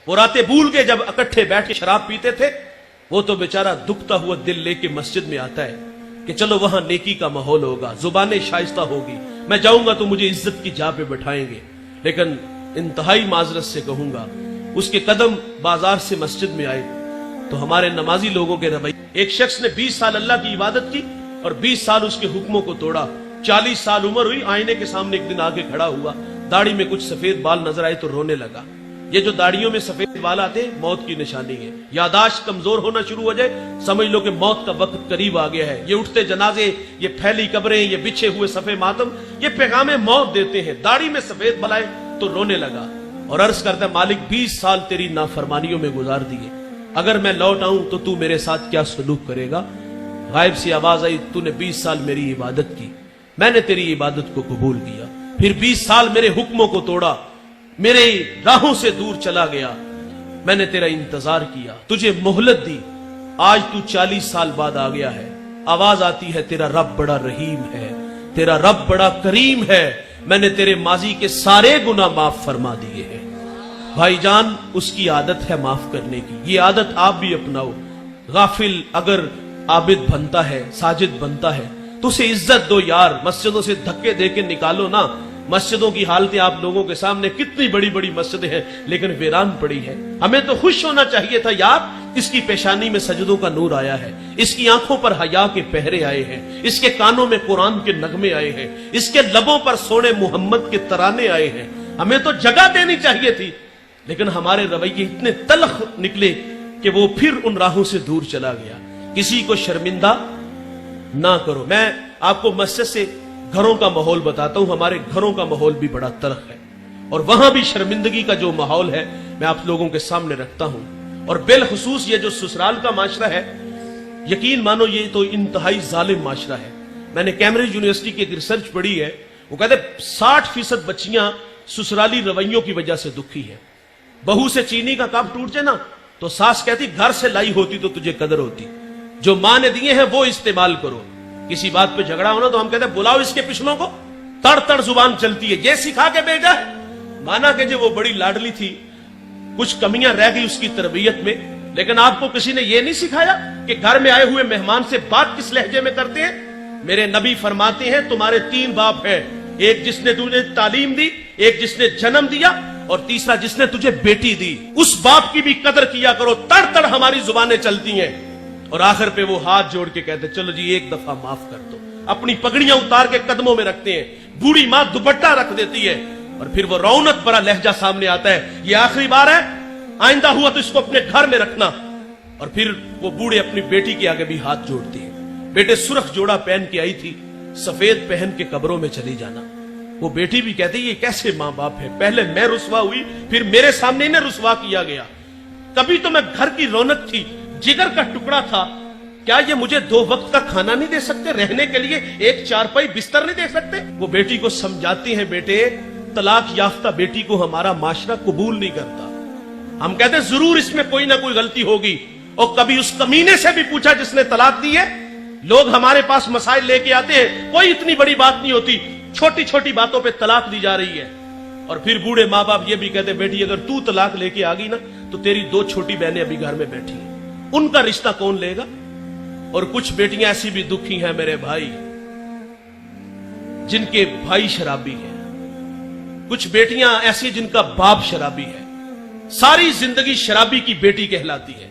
وہ راتیں بھول کے جب اکٹھے بیٹھ کے شراب پیتے تھے، وہ تو بیچارہ دکھتا ہوا دل لے کے مسجد میں آتا ہے کہ چلو وہاں نیکی کا ماحول ہوگا، زبانیں شائستہ ہوگی، میں جاؤں گا تو مجھے عزت کی جا پہ بٹھائیں گے، لیکن انتہائی معذرت سے کہوں گا اس کے قدم بازار سے مسجد میں آئے تو ہمارے نمازی لوگوں کے رویے، ایک شخص نے 20 سال اللہ کی عبادت کی اور 20 سال اس کے حکموں کو توڑا، 40 سال عمر ہوئی، آئینے کے سامنے ایک دن آگے کھڑا ہوا، داڑھی میں کچھ سفید بال نظر آئے تو رونے لگا۔ یہ جو داڑھیوں میں سفید بال آتے ہیں موت کی نشانی ہے، یاداشت کمزور ہونا شروع ہو جائے سمجھ لو کہ موت کا وقت قریب آ گیا ہے۔ یہ اٹھتے جنازے، یہ پھیلی قبریں، یہ بچھے ہوئے صفے ماتم، یہ پیغام موت دیتے ہیں۔ داڑھی میں سفید بال آئے تو رونے لگا اور عرض کرتا ہے مالک 20 سال تیری نافرمانیوں میں گزار دیے، اگر میں لوٹ آؤں تو تو میرے ساتھ کیا سلوک کرے گا؟ غائب سی آواز آئی، تو نے 20 سال میری عبادت کی، میں نے تیری عبادت کو قبول کیا، پھر 20 سال میرے حکموں کو توڑا، میرے راہوں سے دور چلا گیا، میں نے تیرا انتظار کیا، تجھے مہلت دی، آج تو 40 سال بعد آ گیا ہے، آواز آتی ہے تیرا رب بڑا رحیم ہے، تیرا رب بڑا کریم ہے، میں نے تیرے ماضی کے سارے گناہ معاف فرما دیے ہیں۔ بھائی جان، اس کی عادت ہے معاف کرنے کی، یہ عادت آپ بھی اپناؤ۔ غافل اگر عابد بنتا ہے، ساجد بنتا ہے تو اسے عزت دو یار، مسجدوں سے دھکے دے کے نکالو نا۔ مسجدوں کی حالتیں آپ لوگوں کے سامنے، کتنی بڑی بڑی مسجدیں ہیں لیکن ویران پڑی ہے۔ ہمیں تو خوش ہونا چاہیے تھا یار، اس کی پیشانی میں سجدوں کا نور آیا ہے، اس کی آنکھوں پر حیا کے پہرے آئے ہیں، اس کے کانوں میں قرآن کے نغمے آئے ہیں، اس کے لبوں پر سونے محمد کے ترانے آئے ہیں۔ ہمیں تو جگہ دینی چاہیے تھی، لیکن ہمارے رویے اتنے تلخ نکلے کہ وہ پھر ان راہوں سے دور چلا گیا۔ کسی کو شرمندہ نہ کرو۔ میں آپ کو مسجد سے گھروں کا ماحول بتاتا ہوں، ہمارے گھروں کا ماحول بھی بڑا تلخ ہے اور وہاں بھی شرمندگی کا جو ماحول ہے میں آپ لوگوں کے سامنے رکھتا ہوں۔ اور بالخصوص یہ جو سسرال کا معاشرہ ہے، یقین مانو یہ تو انتہائی ظالم معاشرہ ہے۔ میں نے کیمبرج یونیورسٹی کی ایک ریسرچ پڑھی ہے، وہ کہتے 60% بچیاں سسرالی رویوں کی وجہ سے دکھی ہیں۔ بہو سے چینی کا کپ ٹوٹ جائے نا تو ساس کہتی گھر سے لائی ہوتی تو تجھے قدر ہوتی، جو ماں نے دیے ہیں وہ استعمال کرو۔ کسی بات پہ جھگڑا ہونا تو ہم کہتے ہیں بلاؤ اس کے پچھلوں کو، تڑ تڑ زبان چلتی ہے، یہ سکھا کے بھیجا ہے۔ مانا کہ جو وہ بڑی لاڈلی تھی، کچھ کمیاں رہ گئی اس کی تربیت میں، لیکن آپ کو کسی نے یہ نہیں سکھایا کہ گھر میں آئے ہوئے مہمان سے بات کس لہجے میں کرتے ہیں۔ میرے نبی فرماتے ہیں تمہارے 3 باپ ہیں، ایک جس نے تجھے تعلیم دی، ایک جس نے جنم دیا اور تیسرا جس نے تجھے بیٹی دی۔ اس باپ کی بھی قدر کیا کرو۔ تڑ تڑ ہماری زبانیں چلتی ہیں اور آخر پہ وہ ہاتھ جوڑ کے کہتے چلو جی ایک دفعہ معاف کر دو، اپنی پگڑیاں اتار کے قدموں میں رکھتے ہیں، بوڑھی ماں دوپٹہ رکھ دیتی ہے اور پھر وہ رونق بھرا لہجہ سامنے آتا ہے، یہ آخری بار ہے، آئندہ ہوا تو اس کو اپنے گھر میں رکھنا۔ اور پھر وہ بوڑھے اپنی بیٹی کے آگے بھی ہاتھ جوڑتے ہیں۔ بیٹے سرخ جوڑا پہن کے آئی تھی، سفید پہن کے قبروں میں چلی جانا۔ وہ بیٹی بھی کہتی یہ کیسے ماں باپ ہے، پہلے میں رسوا ہوئی پھر میرے سامنے انہیں رسوا کیا گیا، کبھی تو میں گھر کی رونق تھی، جگر کا ٹکڑا تھا، کیا یہ مجھے 2 وقت کا کھانا نہیں دے سکتے، رہنے کے لیے ایک چارپائی بستر نہیں دے سکتے؟ وہ بیٹی کو سمجھاتے ہیں بیٹے طلاق یافتہ بیٹی کو ہمارا معاشرہ قبول نہیں کرتا۔ ہم کہتے ہیں ضرور اس میں کوئی نہ کوئی غلطی ہوگی، اور کبھی اس کمینے سے بھی پوچھا جس نے طلاق دی ہے؟ لوگ ہمارے پاس مسائل لے کے آتے ہیں، کوئی اتنی بڑی بات نہیں ہوتی، چھوٹی چھوٹی باتوں پہ طلاق دی جا رہی ہے۔ اور پھر بوڑھے ماں باپ یہ بھی کہتے ہیں بیٹی اگر تو طلاق لے کے آ گئی نا تو تیری 2 چھوٹی بہنیں ابھی گھر میں بیٹھی ہیں، ان کا رشتہ کون لے گا؟ اور کچھ بیٹیاں ایسی بھی دکھی ہیں میرے بھائی جن کے بھائی شرابی ہیں، کچھ بیٹیاں ایسی جن کا باپ شرابی ہے، ساری زندگی شرابی کی بیٹی کہلاتی ہے،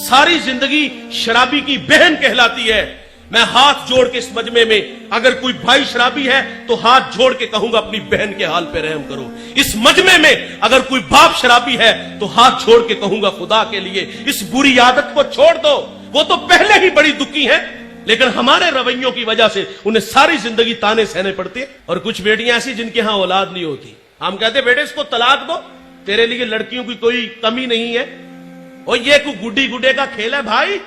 ساری زندگی شرابی کی بہن کہلاتی ہے۔ میں ہاتھ جوڑ کے اس مجمع میں اگر کوئی بھائی شرابی ہے تو ہاتھ جوڑ کے کہوں گا اپنی بہن کے حال پہ رحم کرو۔ اس مجمع میں اگر کوئی باپ شرابی ہے تو ہاتھ جوڑ کے کہوں گا خدا کے لیے اس بری عادت کو چھوڑ دو۔ وہ تو پہلے ہی بڑی دکھی ہیں لیکن ہمارے رویوں کی وجہ سے انہیں ساری زندگی تانے سہنے پڑتے ہیں۔ اور کچھ بیٹیاں ایسی جن کے ہاں اولاد نہیں ہوتی، ہم کہتے ہیں بیٹے اس کو طلاق دو، تیرے لیے لڑکیوں کی کوئی کمی نہیں ہے۔ اور یہ کوئی گڈی گڈے کا کھیل ہے بھائی،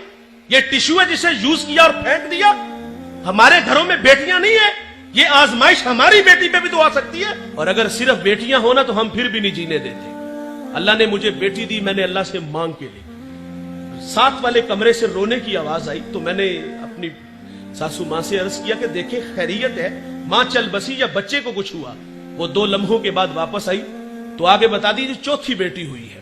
یہ ٹشو ہے جسے یوز کیا اور پھینک دیا۔ ہمارے گھروں میں بیٹیاں نہیں ہیں، یہ آزمائش ہماری بیٹی پہ بھی تو آ سکتی ہے۔ اور اگر صرف بیٹیاں ہونا تو ہم پھر بھی نہیں جینے دیتے۔ اللہ نے مجھے بیٹی دی، میں نے اللہ سے مانگ کے لی۔ ساتھ والے کمرے سے رونے کی آواز آئی تو میں نے اپنی ساسو ماں سے عرض کیا کہ دیکھیں خیریت ہے، ماں چل بسی یا بچے کو کچھ ہوا؟ وہ 2 لمحوں کے بعد واپس آئی تو آگے بتا دیجیے 4تھی بیٹی ہوئی ہے۔